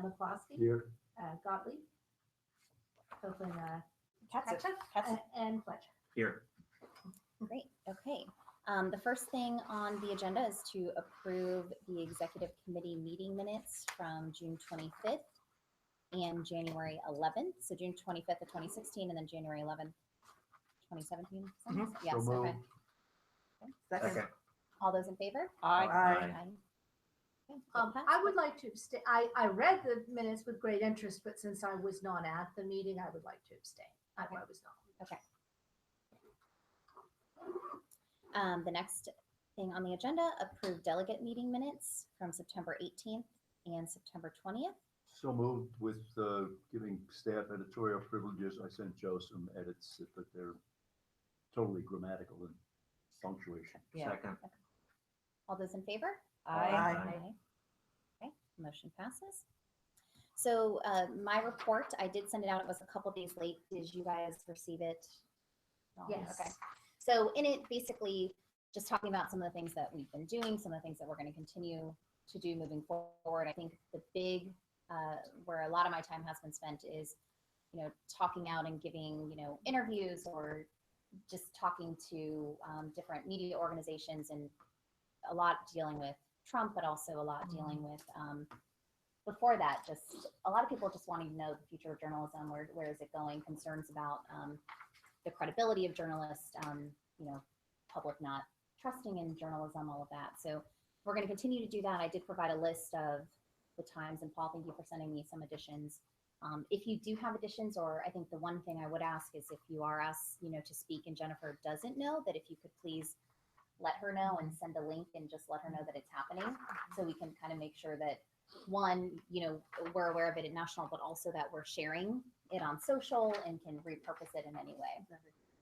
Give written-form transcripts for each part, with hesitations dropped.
McCloskey. Here. Gottlieb. Copeland, Katzen. and Fletcher. Here. Great. Okay. The first thing on the agenda is to approve the executive committee meeting minutes from June 25th and January 11th. So June 25th of 2016 and then January 11th, 2017. Yes. So Okay. moved. Second. All those in favor? Aye. Okay, I would like to abstain. I read the minutes with great interest, but since I was not at the meeting, I would like to abstain. I was not. Okay. The next thing on the agenda, approve delegate meeting minutes from September 18th and September 20th. So moved with giving staff editorial privileges. I sent Joe some edits, but they're totally grammatical and punctuation. Yeah. Second. All those in favor? Aye. Okay, motion passes. So my report, I did send it out. It was a couple days late. Did you guys receive it? Yes. Okay. So in it, basically, just talking about some of the things that we've been doing, some of the things that we're going to continue to do moving forward. I think the big, where a lot of my time has been spent is, talking out and giving, interviews or just talking to different media organizations, and a lot dealing with Trump, but also a lot dealing with, before that, just a lot of people just wanting to know the future of journalism, where is it going, concerns about the credibility of journalists, public not trusting in journalism, all of that. So we're going to continue to do that. I did provide a list of the times, and Paul, thank you for sending me some additions. If you do have additions, or I think the one thing I would ask is if you are asked, to speak and Jennifer doesn't know, that if you could please let her know and send a link and just let her know that it's happening, so we can kind of make sure that, one, we're aware of it at national, but also that we're sharing it on social and can repurpose it in any way.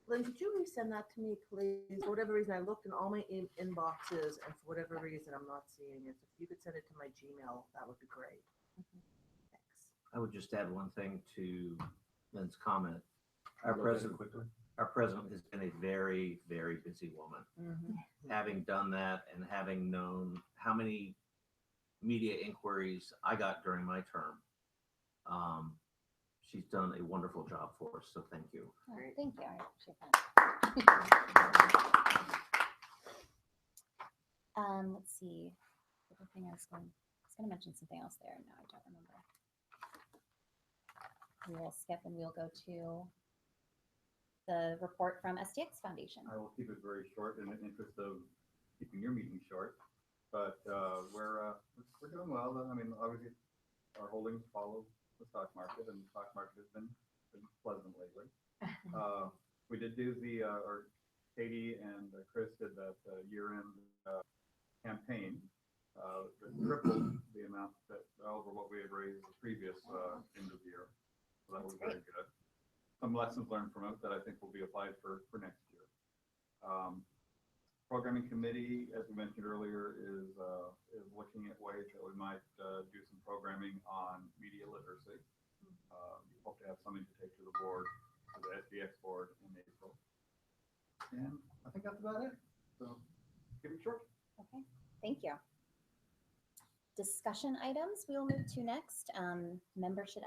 Lynn, could you resend that to me, please? For whatever reason, I looked in all my inboxes, and for whatever reason, I'm not seeing it. If you could send it to my Gmail, that would be great. Thanks. I would just add one thing to Lynn's comment. Our Go ahead president quickly. Our president has been a very, very busy woman. Having done that and having known how many media inquiries I got during my term, she's done a wonderful job for us. So thank you. Oh, thank you. I appreciate that. Let's see. The other thing I was going to mention something else there. No, I don't remember. We will skip and we'll go to the report from STX Foundation. I will keep it very short in the interest of keeping your meeting short, but we're doing well. I mean, obviously our holdings follow the stock market, and the stock market has been pleasant lately. We did do or Katie and Chris did that year-end campaign that tripled the amount that over what we had raised the previous end of the year. So that was very good. Some lessons learned from it that I think will be applied for next year. Programming committee, as we mentioned earlier, is looking at ways that we might do some programming on media literacy. We hope to have something to take to the board, to the SDX board in April. And I think that's about it. So keep it short. Okay, thank you. Discussion items we will move to next. Membership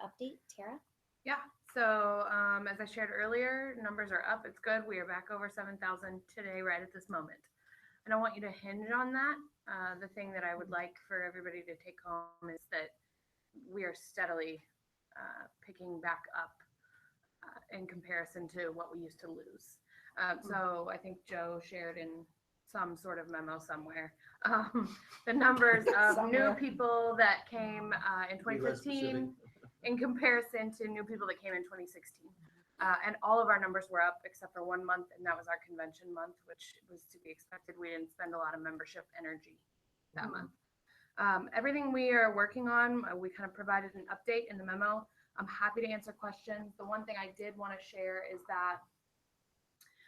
update, Tara. Yeah, so as I shared earlier, numbers are up. It's good. We are back over 7,000 today, right at this moment. I don't want you to hinge on that. The thing that I would like for everybody to take home is that we are steadily picking back up in comparison to what we used to lose. So I think Joe shared in some sort of memo somewhere the numbers of new people that came in 2015 in comparison to new people that came in 2016. And all of our numbers were up except for 1 month, and that was our convention month, which was to be expected. We didn't spend a lot of membership energy that month. Everything we are working on, we kind of provided an update in the memo. I'm happy to answer questions. The one thing I did want to share is that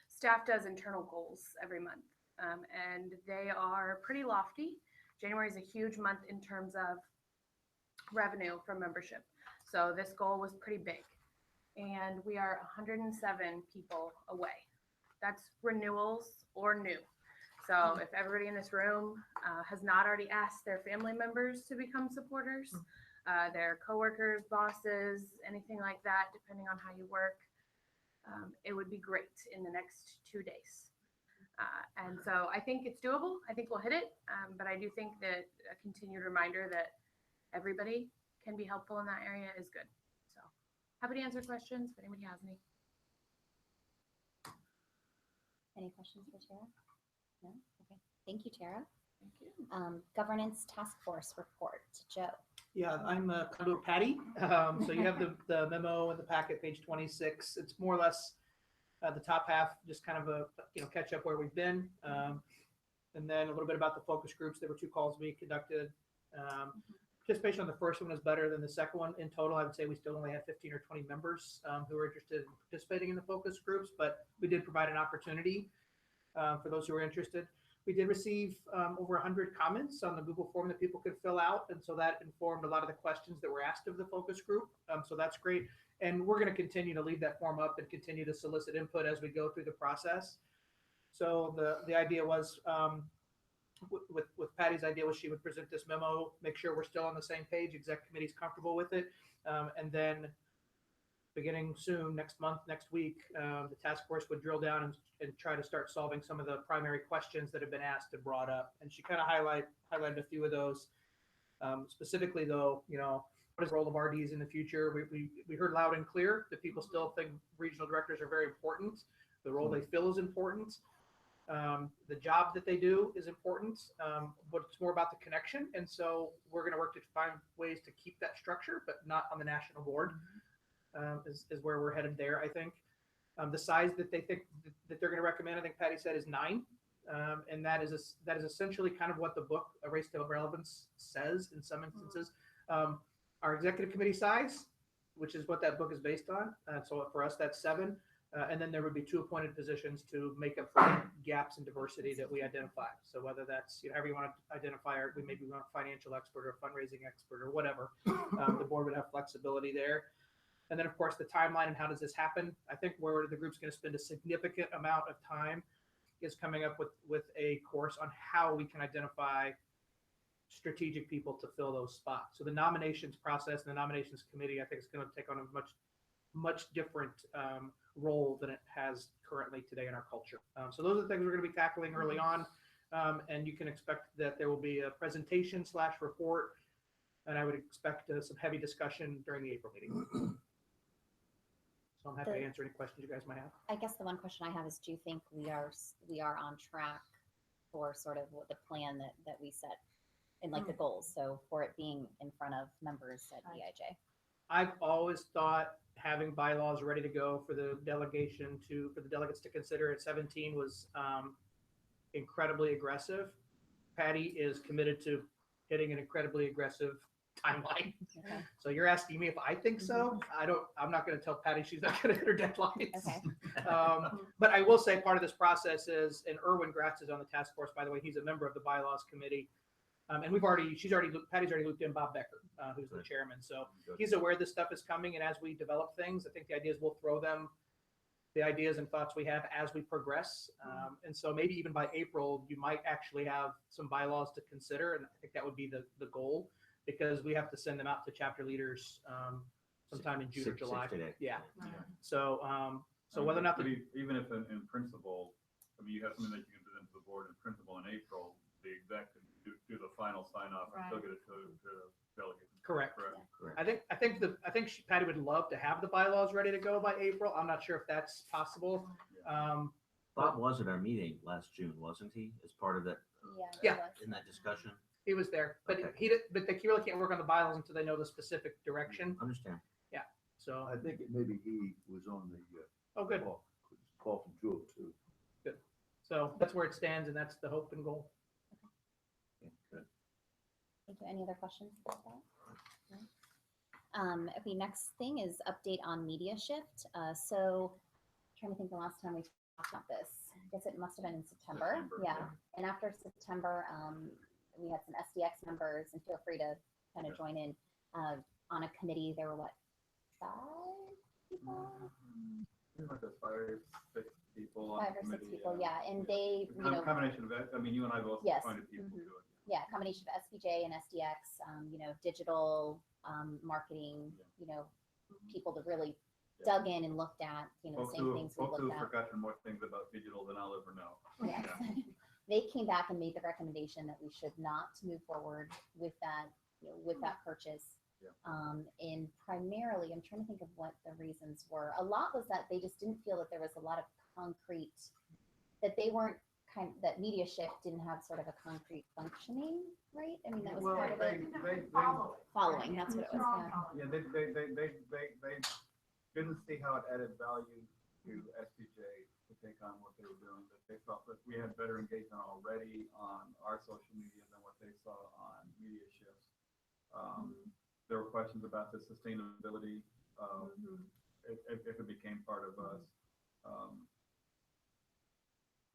staff does internal goals every month, and they are pretty lofty. January is a huge month in terms of revenue from membership. So this goal was pretty big, and we are 107 people away. That's renewals or new. So if everybody in this room has not already asked their family members to become supporters, their coworkers, bosses, anything like that, depending on how you work. It would be great in the next 2 days. And so I think it's doable. I think we'll hit it. But I do think that a continued reminder that everybody can be helpful in that area is good. So happy to answer questions if anybody has any. Any questions for Tara? No? Okay. Thank you, Tara. Thank you. Governance Task Force report. Joe. Yeah, I'm Conduit Patty. So you have the memo in the packet, page 26. It's more or less the top half, just kind of a catch up where we've been, and then a little bit about the focus groups. There were 2 calls we conducted. Participation on the first one was better than the second one. In total, I would say we still only had 15 or 20 members who were interested in participating in the focus groups, but we did provide an opportunity for those who were interested. We did receive over 100 comments on the Google form that people could fill out, and so that informed a lot of the questions that were asked of the focus group. So that's great, and we're going to continue to leave that form up and continue to solicit input as we go through the process. So the idea was, with Patty's idea was she would present this memo, make sure we're still on the same page, exec committee's comfortable with it, and then beginning soon, next week, the task force would drill down and try to start solving some of the primary questions that have been asked and brought up. And she kind of highlighted a few of those. Specifically though, what is the role of RDs in the future? We heard loud and clear that people still think regional directors are very important. The role they fill is important. The job that they do is important, but it's more about the connection. And so we're going to work to find ways to keep that structure, but not on the national board. Is where we're headed there, I think. The size that they think that they're going to recommend, I think Patty said, is 9. And that is essentially kind of what the book, A Race to Relevance, says in some instances. Our executive committee size, which is what that book is based on. So for us, that's 7. And then there would be 2 appointed positions to make up for gaps in diversity that we identify. So whether that's, however you want to identify, or maybe we want a financial expert or a fundraising expert or whatever, the board would have flexibility there. And then, of course, the timeline and how does this happen? I think where the group's going to spend a significant amount of time is coming up with a course on how we can identify strategic people to fill those spots. So the nominations process and the nominations committee, I think, is going to take on a much different role than it has currently today in our culture. So those are the things we're going to be tackling early on. And you can expect that there will be a presentation / report. And I would expect some heavy discussion during the April meeting. So I'm happy to answer any questions you guys might have. I guess the one question I have is, do you think we are on track for sort of what the plan that we set and like the goals? So for it being in front of members at EIJ. I've always thought having bylaws ready to go for the delegates to consider at 17 was incredibly aggressive. Patty is committed to hitting an incredibly aggressive timeline. Okay. So you're asking me if I think so? I'm not going to tell Patty she's not going to hit her deadlines. Okay. But I will say part of this process is, and Erwin Gratz is on the task force, by the way, he's a member of the bylaws committee. And Patty's already looped in Bob Becker, who's the chairman. So he's aware this stuff is coming. And as we develop things, I think the idea is we'll throw them the ideas and thoughts we have as we progress. And so maybe even by April, you might actually have some bylaws to consider. And I think that would be the goal, because we have to send them out to chapter leaders sometime in June or July. Yeah. So whether or not even if in principle, I mean, you have something that you can present to the board in principle in April, the exec can do the final sign off and still get it to delegate. Correct. Correct. I think Patty would love to have the bylaws ready to go by April. I'm not sure if that's possible. Bob was at our meeting last June, wasn't he? As part of that, Yeah. It was. in that discussion. He was there, but Okay. they really can't work on the bylaws until they know the specific direction. Understand. So, I think maybe he was on the oh, good. call from 202. So that's where it stands, and that's the hope and goal. Good. Thank you. Any other questions about that? No? Okay, next thing is update on media shift. So trying to think the last time we talked about this. I guess it must have been in September. Yeah. And after September, we had some SDX members, and feel free to kind of join in on a committee. There were 5 people? Like 5 or 6 people. 5 or 6 people, yeah. And they, Combination of that. I mean, you and I both Yes. appointed people Mhm. to it. Yeah, a combination of SPJ and SDX, digital marketing, people that really dug in and looked at, the Folks same who, things we folks who looked have at. forgotten more things about digital than I'll ever know. Yes. They came back and made the recommendation that we should not move forward with that, with that purchase. Yeah. And primarily, I'm trying to think of what the reasons were. A lot was that they just didn't feel that there was a lot of concrete, that they weren't that Media Shift didn't have sort of a concrete functioning, right? I mean, that was Well, part of it. Following, that's what it was. Yeah. Yeah, they didn't see how it added value to SPJ to take on what they were doing. That they felt that we had better engagement already on our social media than what they saw on Media Shifts. There were questions about the sustainability if it became part of us.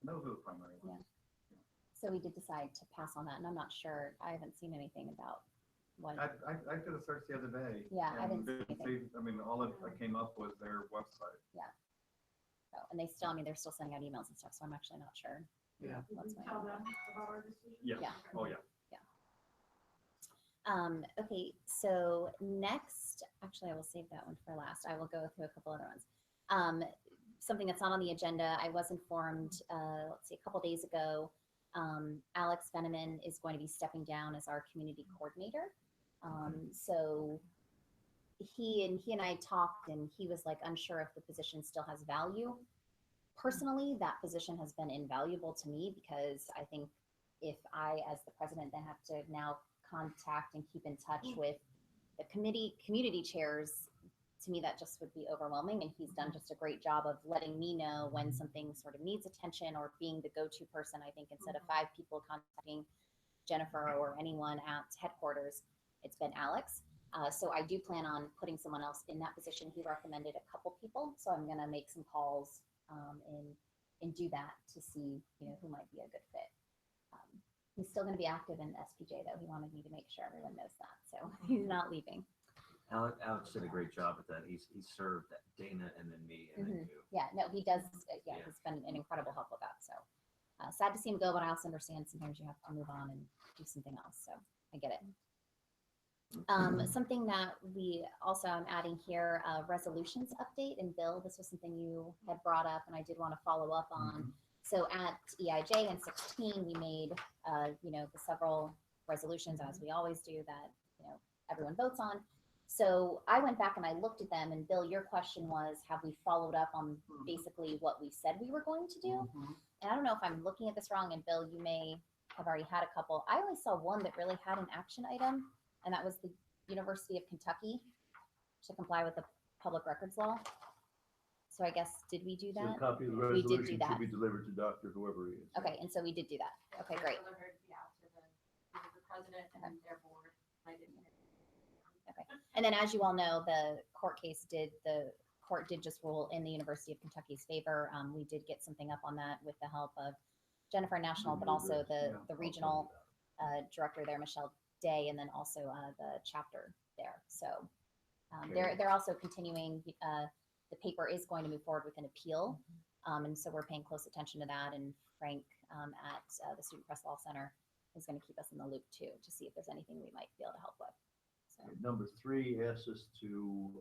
And those are the primary ones. Yeah. So we did decide to pass on that, and I'm not sure. I haven't seen anything about what. I did a search the other day. Yeah, I and didn't see anything. I mean, all that came up was their website. So, and they still, they're still sending out emails and stuff. So I'm actually not sure. Yeah. What's going Tell on. them about our decision. Yeah. Yeah. Oh, yeah. Okay, so next, actually, I will save that one for last. I will go through a couple other ones. Something that's not on the agenda, I was informed, let's see, a couple days ago, Alex Veneman is going to be stepping down as our community coordinator. So he and I talked, and he was like unsure if the position still has value. Personally, that position has been invaluable to me because I think if I, as the president, then have to now contact and keep in touch with the community chairs, to me that just would be overwhelming, and he's done just a great job of letting me know when something sort of needs attention or being the go-to person. I think instead of 5 people contacting Jennifer or anyone at headquarters, it's been Alex. So I do plan on putting someone else in that position. He recommended a couple people, so I'm going to make some calls and do that to see who might be a good fit. He's still going to be active in SPJ, though. He wanted me to make sure everyone knows that, so he's not leaving. Alex did a great job at that. He served Dana and then me and then you. Yeah, no, he does. Yeah. He's been an incredible help with that. So sad to see him go, but I also understand sometimes you have to move on and do something else. So I get it. Something that we also am adding here, resolutions update. And Bill, this was something you had brought up, and I did want to follow up on. So at EIJ in 16, we made, the several resolutions, as we always do, that, everyone votes on. So I went back and I looked at them, and Bill, your question was, have we followed up on basically what we said we were going to do? And I don't know if I'm looking at this wrong, and Bill, you may have already had a couple. I only saw one that really had an action item, and that was the University of Kentucky to comply with the public records law. So I guess, did we do So that? a copy of the We did do resolution that. should be delivered to Dr. whoever he is. Okay, and so we did do that. Okay, great. Delivered, to the president and their board. I didn't. Okay. And then, as you all know, the court did just rule in the University of Kentucky's favor. We did get something up on that with the help of Jennifer National, but also the regional director there, Michelle Day, and then also the chapter there. So they're also continuing. The paper is going to move forward with an appeal, and so we're paying close attention to that. And Frank at the Student Press Law Center is going to keep us in the loop too, to see if there's anything we might be able to help with. So. Number 3 asks us to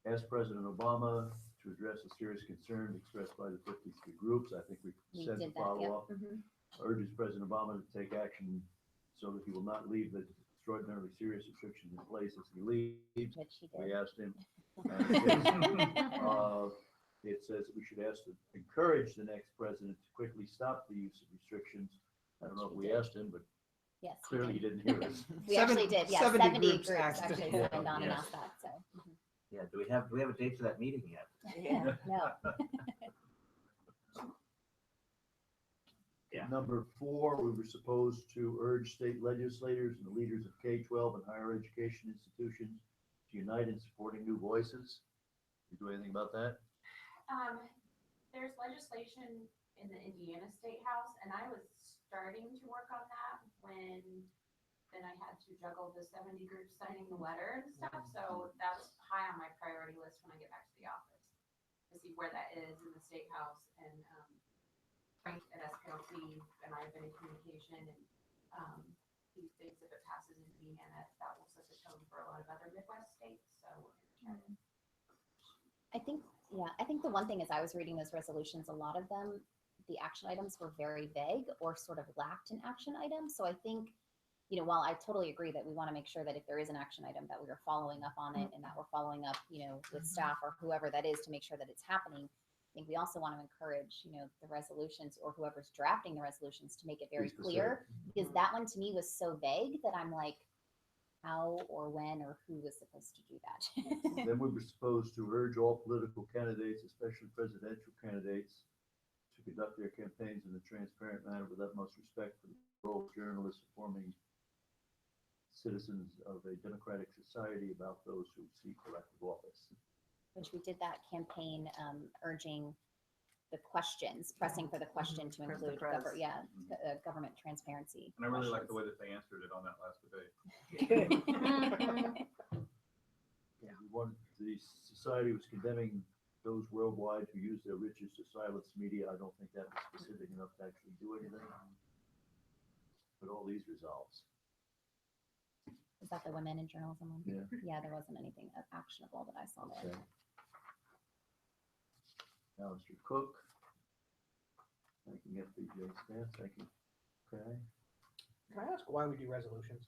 ask President Obama to address a serious concern expressed by the 53 groups. I think we said did the that, yeah. follow-up. Urges President Obama to take action so that he will not leave the extraordinarily serious restrictions in place as he leaves. Which he We did. asked him. It says we should encourage the next president to quickly stop the use of restrictions. I don't know if we asked him, but Yes. clearly he didn't hear us. We actually did. Yeah, 70 70 groups groups asked. actually Yeah. signed on and Yes. asked that. So. Yeah. Do we have a date for that meeting yet? Yeah. No. Yeah. Number 4, we were supposed to urge state legislators and the leaders of K-12 and higher education institutions to unite in supporting new voices. You do anything about that? There's legislation in the Indiana State House, and I was starting to work on that when then I had to juggle the 70 groups signing the letter and stuff. So that's high on my priority list when I get back to the office to see where that is in the State House and Frank at SPLC and I have been in communication, and he thinks if it passes in Indiana, that will set the tone for a lot of other Midwest states, so we're gonna try to. I think, yeah, I think the one thing as I was reading those resolutions, a lot of them, the action items were very vague or sort of lacked an action item. So I think, you know, while I totally agree that we want to make sure that if there is an action item that we are following up on it and that we're following up, you know, with staff or whoever that is to make sure that it's happening. I think we also want to encourage, you know, the resolutions or whoever's drafting the resolutions to make it very Be specific. clear, because that one to me was so vague that I'm like, how or when or who was supposed to do that? Then we were supposed to urge all political candidates, especially presidential candidates, to conduct their campaigns in a transparent manner with utmost respect for the role of journalists informing citizens of a democratic society about those who seek elective office. Which we did that campaign urging the questions, pressing for the question to Press the include, press. government transparency. And I really like the way that they answered it on that last debate. And we wanted, the society was condemning those worldwide who use their riches to silence media. I don't think that was specific enough to actually do anything. But all these resolves. Is that the women in journalism one? Yeah. Yeah, there wasn't anything actionable that I saw Okay. there. Alistair Cook. Thank you, SPJ staff. Thank you. Okay. Can I ask why we do resolutions?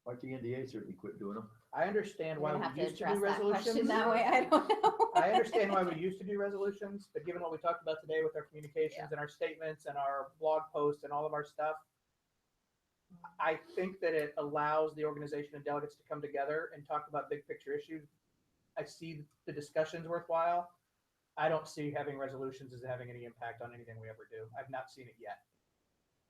RTNDA certainly quit doing them. I understand We're why gonna have we to used to address do that question resolutions. that way. I don't know. I understand why we used to do resolutions, but given what we talked about today with our communications and our statements and our blog posts and all of our stuff, I think that it allows the organization and delegates to come together and talk about big picture issues. I see the discussions worthwhile. I don't see having resolutions as having any impact on anything we ever do. I've not seen it yet.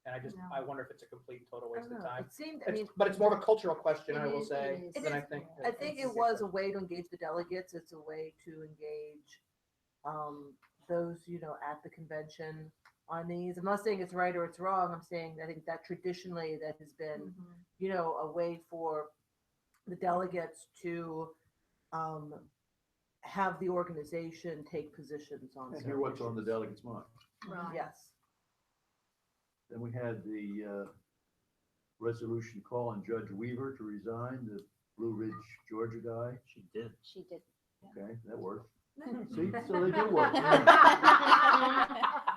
And I wonder if it's a complete and total I waste don't of know. time. It seemed, I mean, But it's more of a cultural question, It I will is- say, it than I is. think. I think it was a way to engage the delegates. It's a way to engage those, you know, at the convention on these. I'm not saying it's right or it's wrong. I'm saying I think that traditionally that has been, you know, a way for the delegates to have the organization take positions on And certain hear what's on the issues. delegate's mind. Right. Yes. Then we had the resolution calling Judge Weaver to resign, the Blue Ridge, Georgia guy. She did. She did. Okay, that worked. See, so they do work.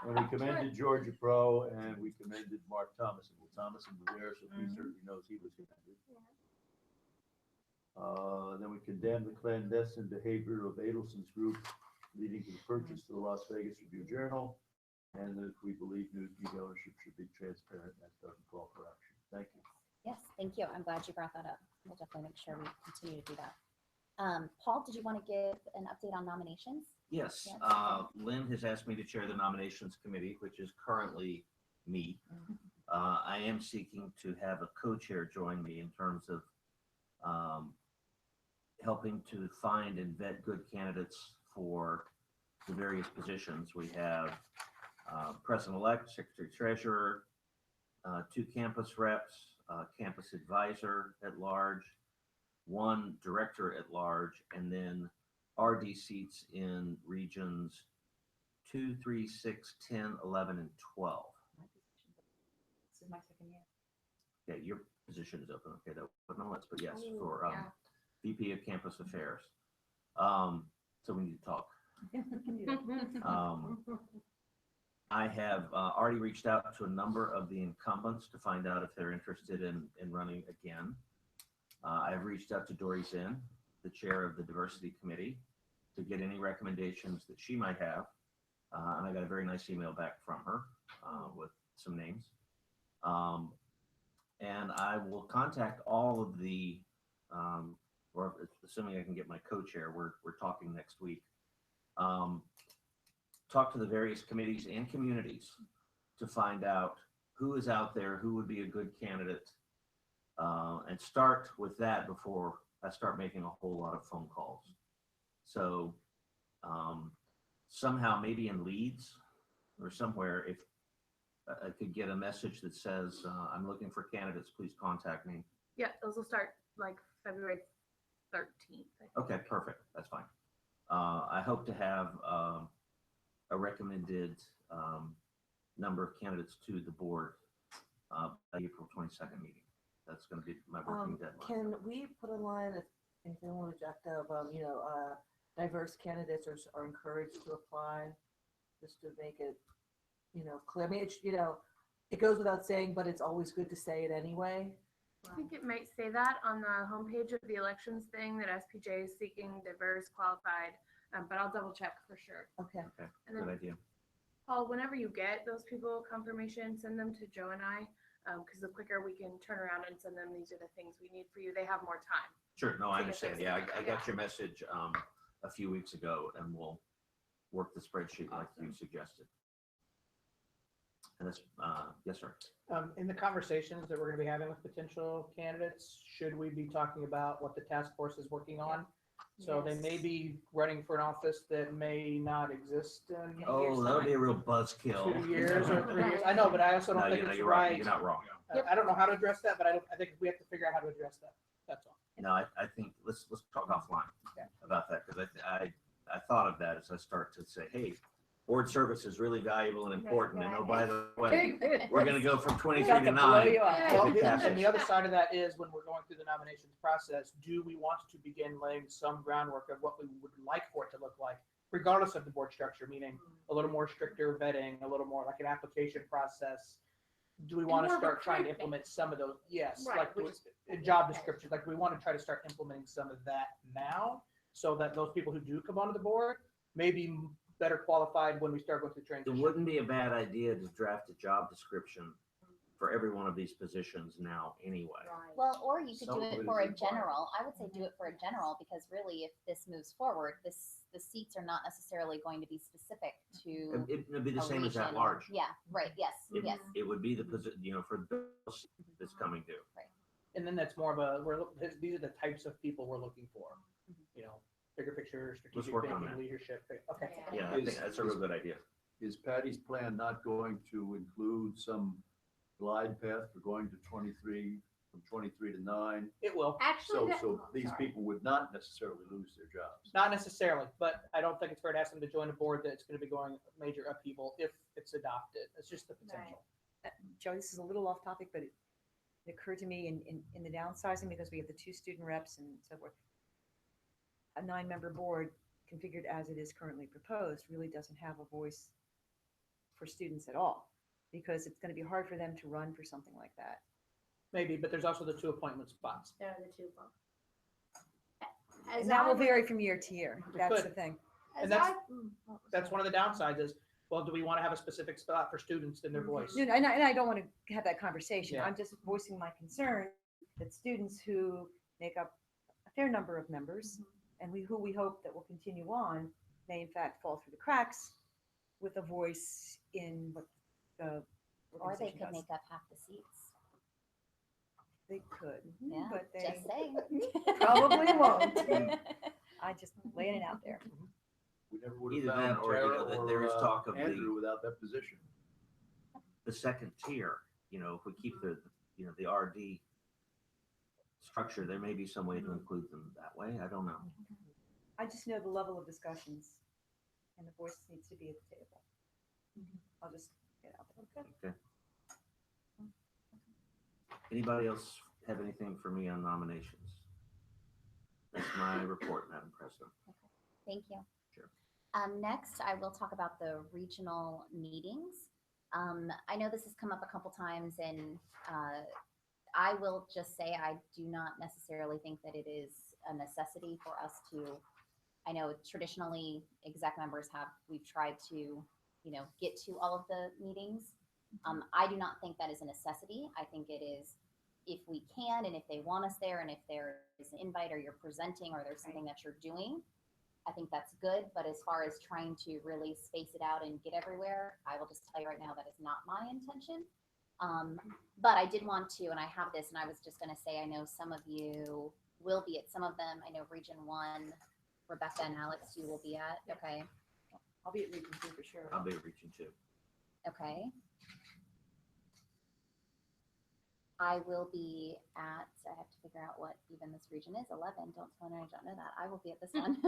And we commended Georgia Pro and we commended Mark Thomason. Well, Thomason was there, so he certainly knows he was commended. Then we condemned the clandestine behavior of Adelson's group leading to the purchase of the Las Vegas Review-Journal. And that we believe news media ownership should be transparent. That doesn't call for action. Thank you. Yes, thank you. I'm glad you brought that up. We'll definitely make sure we continue to do that. Paul, did you want to give an update on nominations? Yes, Yes. Lynn has asked me to chair the nominations committee, which is currently me. I am seeking to have a co-chair join me in terms of helping to find and vet good candidates for the various positions. We have President-elect, Secretary-Treasurer, 2 campus reps, campus advisor at large, 1 director at large, and then RD seats in regions 2, 3, 6, 10, 11, and 12. This is my second year. Okay, your position is open. Okay, that wasn't on the list, but yes, for VP of Campus Affairs. So we need to talk. I have already reached out to a number of the incumbents to find out if they're interested in running again. I've reached out to Dory Zinn, the chair of the diversity committee, to get any recommendations that she might have. And I got a very nice email back from her with some names. And I will contact all of the, or assuming I can get my co-chair, we're talking next week. Talk to the various committees and communities to find out who is out there, who would be a good candidate, and start with that before I start making a whole lot of phone calls. So somehow maybe in Leeds or somewhere, if I could get a message that says, I'm looking for candidates, please contact me. Yeah, those will start like February 13th. Okay, perfect. That's fine. I hope to have a recommended number of candidates to the board by April 22nd meeting. That's going to be my working deadline. Can we put a line if they want to object of, diverse candidates are encouraged to apply, just to make it, clear. I mean, it's, it goes without saying, but it's always good to say it anyway. I think it might say that on the homepage of the elections thing that SPJ is seeking diverse, qualified, but I'll double check for sure. Okay. Okay, And good then, idea. Paul, whenever you get those people confirmation, send them to Joe and I, because the quicker we can turn around and send them, these are the things we need for you. They have more time. Sure, no, I To get understand. things Yeah, together, I got your message a few weeks ago, and we'll work the spreadsheet like you suggested. And that's, yes, sir. In the conversations that we're going to be having with potential candidates, should we be talking about what the task force is working on? So they may Yes. be running for an office that may not exist in Oh, that would be a real buzzkill. 2 years or 3 years. I know, but I also No, don't think it's you're right. You're not wrong. I don't know how to address that, but I think we have to figure out how to address that. That's all. No, I think let's talk offline Okay. about that, because I thought of that as I start to say, hey, board service is really valuable and important, and oh, by the way, we're gonna go from 23 to 9. Well, If it and the passes. other side of that is when we're going through the nominations process, do we want to begin laying some groundwork of what we would like for it to look like, regardless of the board structure, meaning a little more stricter vetting, a little more like an application process? Do we want to more start trying to recruitment. implement some of those? Yes, Right, like which is- job descriptions, like we want to try to start implementing some of that now, so that those people who do come onto the board may be better qualified when we start going through It transition. wouldn't be a bad idea to draft a job description for every one of these positions now anyway. Well, or you could Some do of it it for is a general. I would say do it for a general, because really, if this moves forward, the seats are not necessarily going to be specific to It'd be the a same as at region. large. Yeah, right, yes, It- yes. It would be the position, for those that's coming due. And then that's more of these are the types of people we're looking for. Bigger picture, strategic work on thinking, that. leadership. Okay. Yeah, I think that's a real good idea. Is Patty's plan not going to include some glide path for going to 23, from 23 to 9? It will. Actually, So these people would not necessarily lose their jobs. Not necessarily, but I don't think it's fair to ask them to join a board that's going to be going major upheaval if it's adopted. It's just the potential. Joe, this is a little off topic, but it occurred to me in the downsizing, because we have the 2 student reps and so forth. A 9-member board configured as it is currently proposed really doesn't have a voice for students at all, because it's going to be hard for them to run for something like that. Maybe, but there's also the 2 appointment spots. There are the two bumps. And that will vary from year to year. It That's could. the thing. And that's one of the downsides is, well, do we want to have a specific spot for students in their voice? No, and I don't want to have that conversation. Yeah. I'm just voicing my concern that students who make up a fair number of members and who we hope that will continue on may in fact fall through the cracks with a voice in what the Or they organization could does. make up half the seats. They could, Yeah, but they just saying. probably won't. I just laying it out there. We never would have Either found that or, Tara there is talk of Andrew without that position. the second tier, if we keep the RD structure, there may be some way to include them that way. I don't know. I just know the level of discussions and the voice needs to be at the table. I'll just get out there. Okay. Anybody else have anything for me on nominations? That's my report, Madam President. Thank you. Sure. Next, I will talk about the regional meetings. I know this has come up a couple times, and I will just say I do not necessarily think that it is a necessity for us to. I know traditionally exec members we've tried to, get to all of the meetings. I do not think that is a necessity. I think it is if we can, and if they want us there, and if there is an invite or you're presenting or there's something that you're doing, I think that's good. But as far as trying to really space it out and get everywhere, I will just tell you right now that is not my intention. But I did want to, and I have this, and I was just going to say, I know some of you will be at some of them. I know Region 1, Rebecca and Alex, you will be at. Okay. I'll be at Region 2 for sure. I'll be reaching too. Okay. I will be at, I have to figure out what even this region is. 11. Don't tell anyone I don't know that. I will be at this one.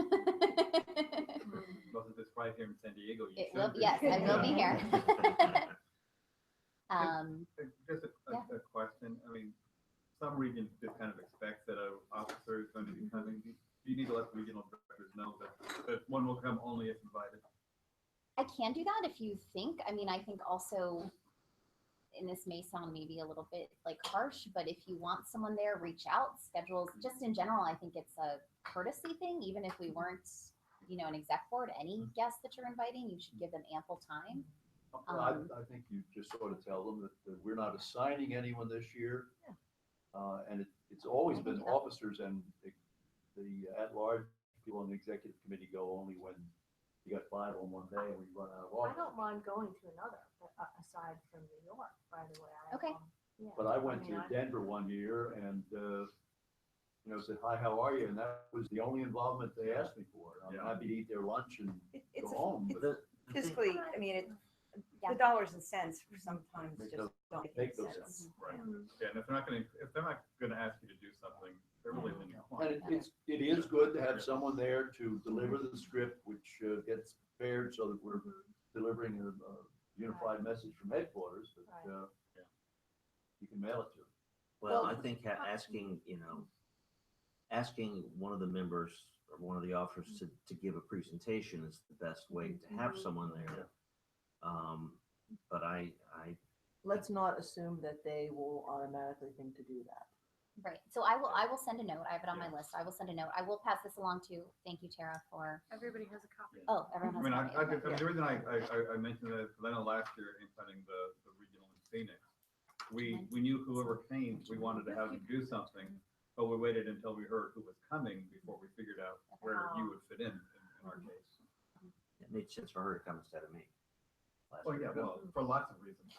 Well, if it's right here in San Diego, you It should will, be. yes, I will be here. Just Yeah. a question. I mean, some regions just kind of expect that an officer is going to be coming. Do you need to let the regional directors know that one will come only if invited? I can do that if you think. I mean, I think also, and this may sound maybe a little bit like harsh, but if you want someone there, reach out. Schedules, just in general, I think it's a courtesy thing. Even if we weren't, an exec board, any guest that you're inviting, you should give them ample time. I think you just sort of tell them that we're not assigning anyone this year. And it's always I can been do that. officers and the at-large people on the executive committee go only when you got 5 on one day and we run out of I officers. don't mind going to another, aside from New York, by the way. Okay. Yeah. But I went mean, to Denver one year and, said, hi, how are you? And that was the only involvement they asked me for. I'm Yeah. happy to eat their lunch and It's go home. But The thing- fiscally, I mean, Yeah. the dollars and cents sometimes Make just those- don't make make those sense. Right. Mhm. Yeah, and if they're not gonna ask you to do something, they're really in your corner. And it is good to have someone there to deliver the script, which gets prepared so that we're delivering a unified message from headquarters, but Right. you can mail it to them. Well, I think asking one of the members or one of the officers to give a presentation is the best way to have someone there. But Let's not assume that they will automatically think to do that. Right. So I will send a note. I have it on my list. I will send a note. I will pass this along to, thank you, Tara, for, Everybody has a copy. oh, everyone I has mean, a copy. Okay. the reason I mentioned that is because I know last year in planning the regional in Phoenix, we knew whoever came, we wanted to have them do something, but we waited until we heard who was coming before we figured out where you would fit in our case. it made sense for her to come instead of me. last Well, year. yeah, well, for lots of reasons.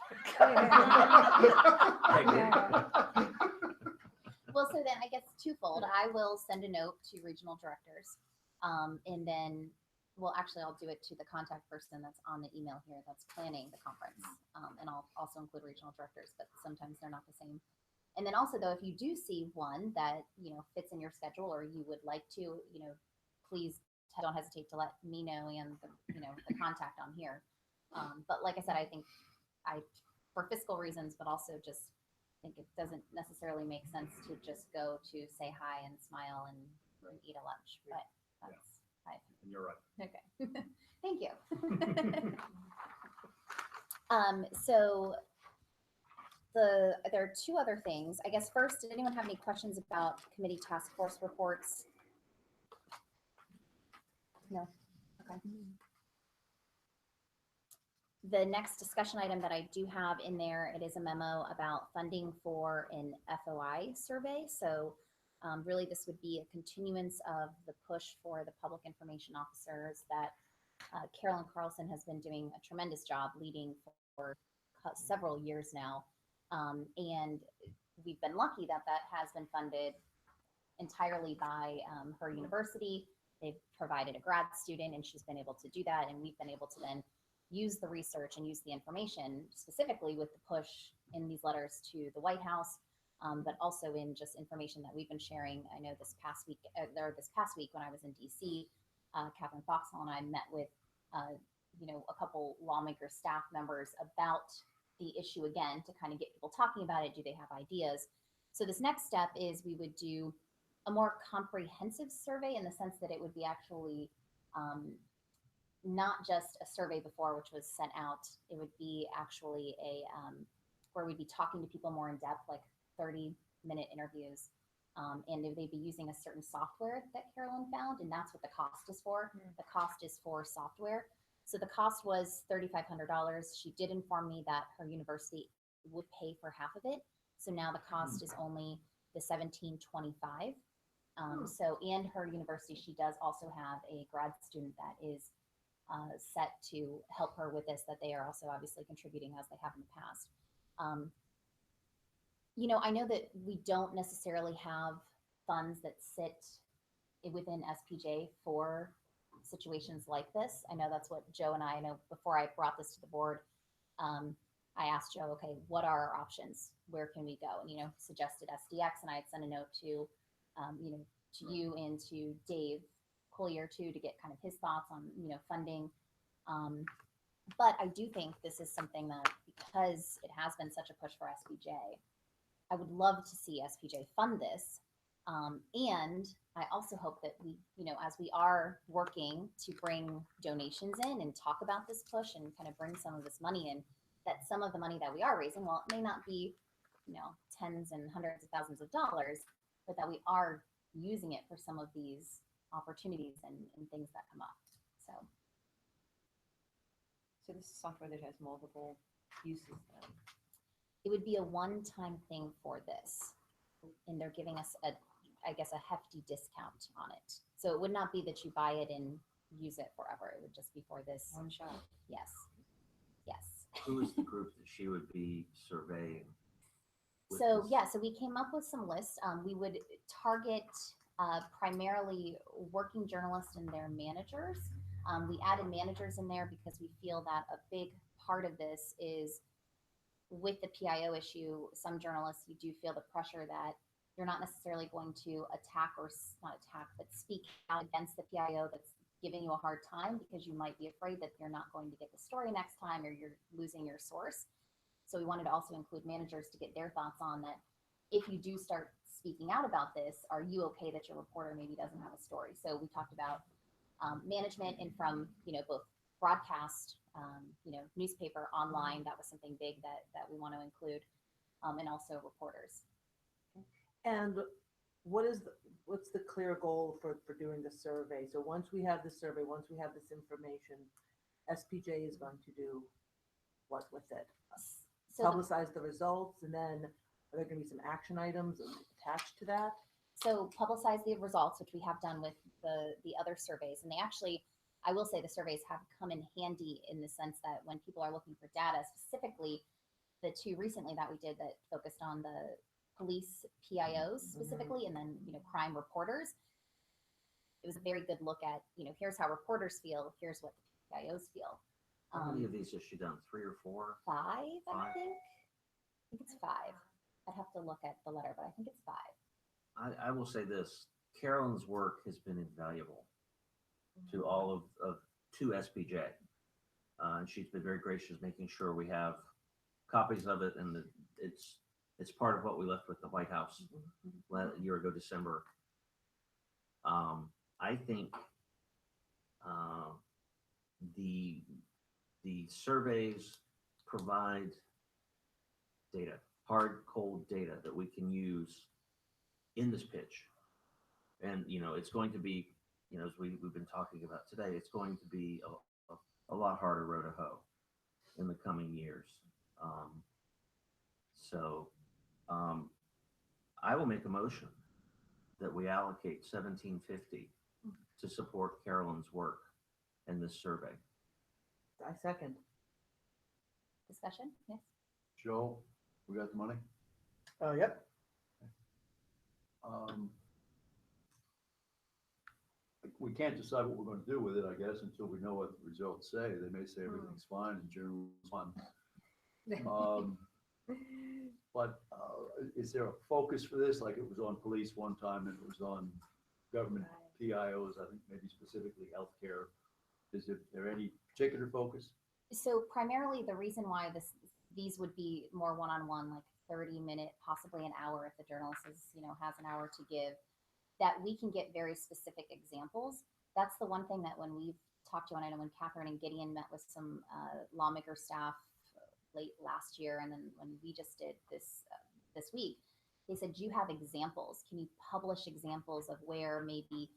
Well, so then I guess twofold. I will send a note to regional directors. And then, well, actually I'll do it to the contact person that's on the email here that's planning the conference. And I'll also include regional directors, but sometimes they're not the same. And then also though, if you do see one that, fits in your schedule or you would like to, please don't hesitate to let me know and the contact on here. But like I said, I think for fiscal reasons, but also just think it doesn't necessarily make sense to just go to say hi and smile and eat a lunch, but that's, And you're right. okay. Thank you. So there are two other things. I guess first, did anyone have any questions about committee task force reports? No? Okay. The next discussion item that I do have in there, it is a memo about funding for an FOI survey. So really this would be a continuance of the push for the public information officers that Carolyn Carlson has been doing a tremendous job leading for several years now. And we've been lucky that that has been funded entirely by her university. They've provided a grad student and she's been able to do that. And we've been able to then use the research and use the information specifically with the push in these letters to the White House, but also in just information that we've been sharing. I know this past week when I was in DC, Catherine Foxhall and I met with, a couple lawmaker staff members about the issue again to kind of get people talking about it. Do they have ideas? So this next step is we would do a more comprehensive survey in the sense that it would be actually not just a survey before, which was sent out. It would be actually where we'd be talking to people more in depth, like 30-minute interviews. And they'd be using a certain software that Carolyn found, and that's what the cost is for. The cost is for software. So the cost was $3,500. She did inform me that her university would pay for half of it. So now the cost is only the $1,725. So, and her university, she does also have a grad student that is set to help her with this, that they are also obviously contributing as they have in the past. I know that we don't necessarily have funds that sit within SPJ for situations like this. I know that's what Joe and I know before I brought this to the board. I asked Joe, okay, what are our options? Where can we go? And, suggested SDX, and I had sent a note to, to you and to Dave Collier too, to get kind of his thoughts on, funding. But I do think this is something that, because it has been such a push for SPJ, I would love to see SPJ fund this. And I also hope that we, as we are working to bring donations in and talk about this push and kind of bring some of this money in, that some of the money that we are raising, well, it may not be, tens and hundreds of thousands of dollars, but that we are using it for some of these opportunities and things that come up. So this is software that has multiple uses then. It would be a one-time thing for this, and they're giving us a hefty discount on it. So it would not be that you buy it and use it forever. It would just be for this. One shot. Yes. Yes. Who is the group that she would be surveying? with So this? yeah, so we came up with some lists. We would target primarily working journalists and their managers. We added managers in there because we feel that a big part of this is, with the PIO issue, some journalists, you do feel the pressure that you're not necessarily going to speak out against the PIO that's giving you a hard time, because you might be afraid that you're not going to get the story next time, or you're losing your source. So we wanted to also include managers to get their thoughts on that. If you do start speaking out about this, are you okay that your reporter maybe doesn't have a story? So we talked about management, and from both broadcast, newspaper, online. That was something big that we want to include, and also reporters. And what's the clear goal for doing the survey? So once we have the survey, once we have this information, SPJ is going to do what with it? So Publicize the results, and then are there going to be some action items attached to that? So publicize the results, which we have done with the other surveys. And they actually, I will say, the surveys have come in handy in the sense that when people are looking for data, specifically the two recently that we did that focused on the police PIOs specifically, and then, crime reporters, it was a very good look at, here's how reporters feel, here's what the PIOs feel. How many of these has she done? 3 or 4? 5, I Five? think. I think it's 5. I'd have to look at the letter, but I think it's 5. I will say this, Carolyn's work has been invaluable to all to SPJ. And she's been very gracious, making sure we have copies of it, and it's part of what we left with the White House a year ago, December. I think the surveys provide data, hard, cold data that we can use in this pitch. And, it's going to be, as we've been talking about today, it's going to be a lot harder row to hoe in the coming years. I will make a motion that we allocate $1,750 to support Carolyn's work in this survey. I second. Discussion? Yes. Joe, we got the money? Yep. We can't decide what we're going to do with it, I guess, until we know what the results say. They may say everything's fine and generally it's fine. But is there a focus for this? Like it was on police one time, and it was on government PIOs, I think maybe specifically healthcare. Is there any particular focus? So primarily the reason why these would be more one-on-one, like 30-minute, possibly an hour if the journalist is, has an hour to give, that we can get very specific examples. That's the one thing that when we've talked to, and I know when Catherine and Gideon met with some lawmaker staff late last year, and then when we just did this week, they said, do you have examples? Can you publish examples of where maybe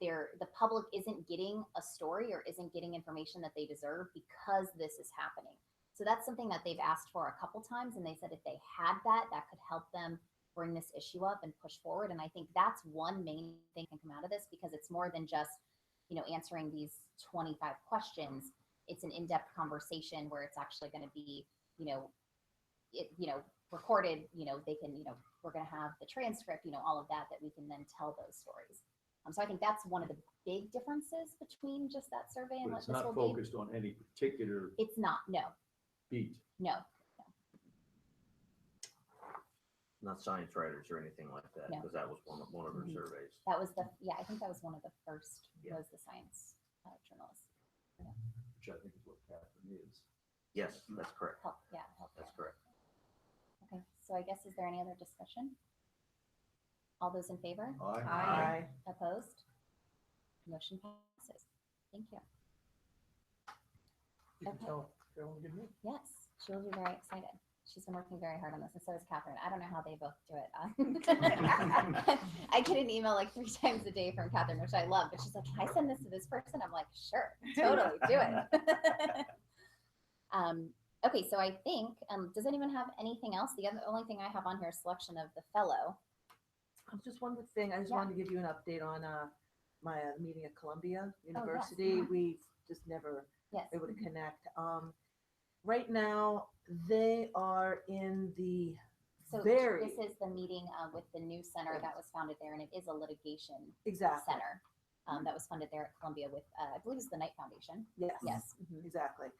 the public isn't getting a story or isn't getting information that they deserve because this is happening? So that's something that they've asked for a couple times, and they said if they had that could help them bring this issue up and push forward. And I think that's one main thing can come out of this, because it's more than just, answering these 25 questions. It's an in-depth conversation where it's actually going to be, recorded, they can, we're going to have the transcript, all of that we can then tell those stories. So I think that's one of the big differences between just that survey and But what it's this not will be. focused on any particular It's not, no, beat. no. not science writers or anything like that, No. because that was one of her Mhm. surveys. That was I think that was one of the first, Yeah. was the science journalists. Which I think is what Catherine is. Yes, that's correct. Help. That's correct. Okay, so I guess, is there any other discussion? All those in favor? Aye. Opposed? Motion passes. Thank you. You can Okay. tell Carolyn good news. Yes, she will be very excited. She's been working very hard on this, and so is Catherine. I don't know how they both do it. I get an email like 3 times a day from Catherine, which I love, but she's like, "Can I send this to this person?" I'm like, "Sure, totally, do it." Okay, so I think, does anyone have anything else? The only thing I have on here is selection of the fellow. Just one quick thing, I just Yeah. wanted to give you an update on my meeting at Columbia yes. University. Mhm. We've just never Yes. able to connect. Right now, they are in the So very, this is the meeting with the new center that was founded there, and it is a litigation exactly, center that was funded there at Columbia with, I believe it's the Knight Foundation. yes, Yes. Mhm. exactly.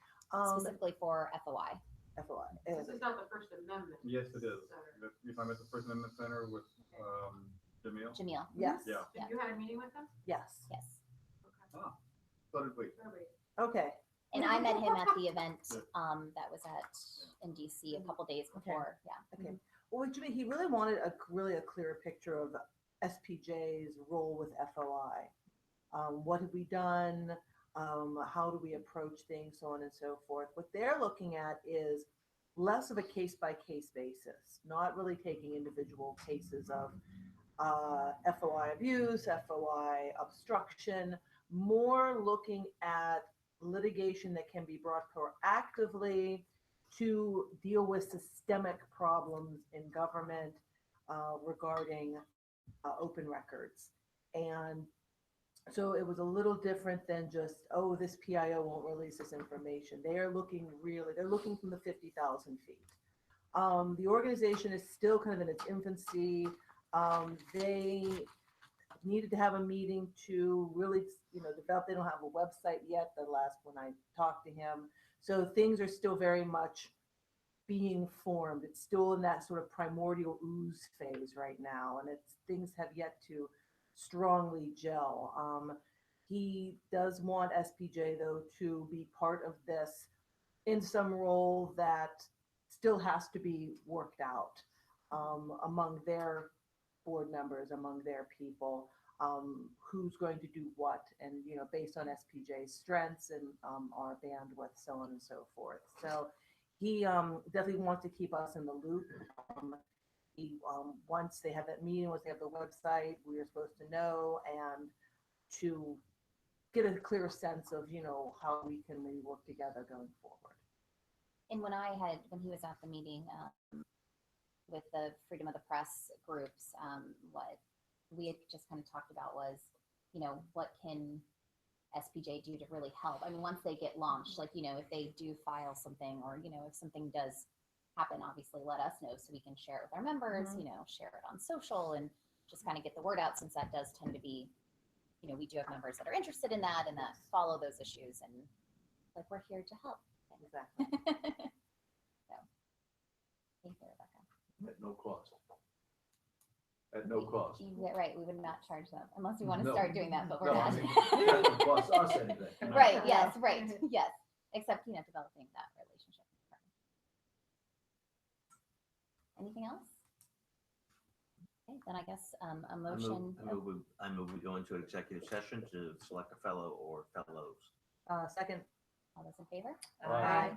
Specifically for FOI. FOI. This is not the First Amendment. Yes, it is. Center. You're talking about the First Amendment Center with, Jamil? Jamil. Yes, Yeah. And you had a meeting with them? yes, Yes. Okay. So did we. okay. And I met him at the event that was in DC a couple days before. Yeah. Okay. Well, Jimmy, he really wanted a clearer picture of SPJ's role with FOI. What have we done? How do we approach things, so on and so forth. What they're looking at is less of a case-by-case basis, not really taking individual cases of FOI abuse, FOI obstruction, more looking at litigation that can be brought proactively to deal with systemic problems in government regarding open records. And so it was a little different than just, oh, this PIO won't release this information. They are looking they're looking from the 50,000 feet. The organization is still kind of in its infancy. They needed to have a meeting to really, develop. They don't have a website yet, the last when I talked to him. So things are still very much being formed. It's still in that sort of primordial ooze phase right now, and things have yet to strongly gel. He does want SPJ though to be part of this in some role that still has to be worked out among their board members, among their people, who's going to do what, and based on SPJ's strengths and our bandwidth, so on and so forth. So he definitely wants to keep us in the loop. Once they have that meeting, once they have the website, we are supposed to know, and to get a clear sense of how we can maybe work together going forward. And when he was at the meeting with the Freedom of the Press groups, what we had just kind of talked about was, what can SPJ do to really help? I mean, once they get launched, like, if they do file something, or, if something does happen, obviously let us know so we can share it with our members, share it on social, and just kind of get the word out, since that does tend to be, we do have members that are interested in that and that follow those issues, and like, we're here to help. Exactly. So, thank you, Rebecca. At no cost. At no cost. Right, we would not charge them unless we want to No. start doing that, but we're No, not. I mean, it doesn't cost us anything. Right, yes, right, yes, except, developing that relationship. Anything else? Okay, then I guess a motion. I move we go into executive session to select a fellow or fellows. Second. All those in favor? Aye.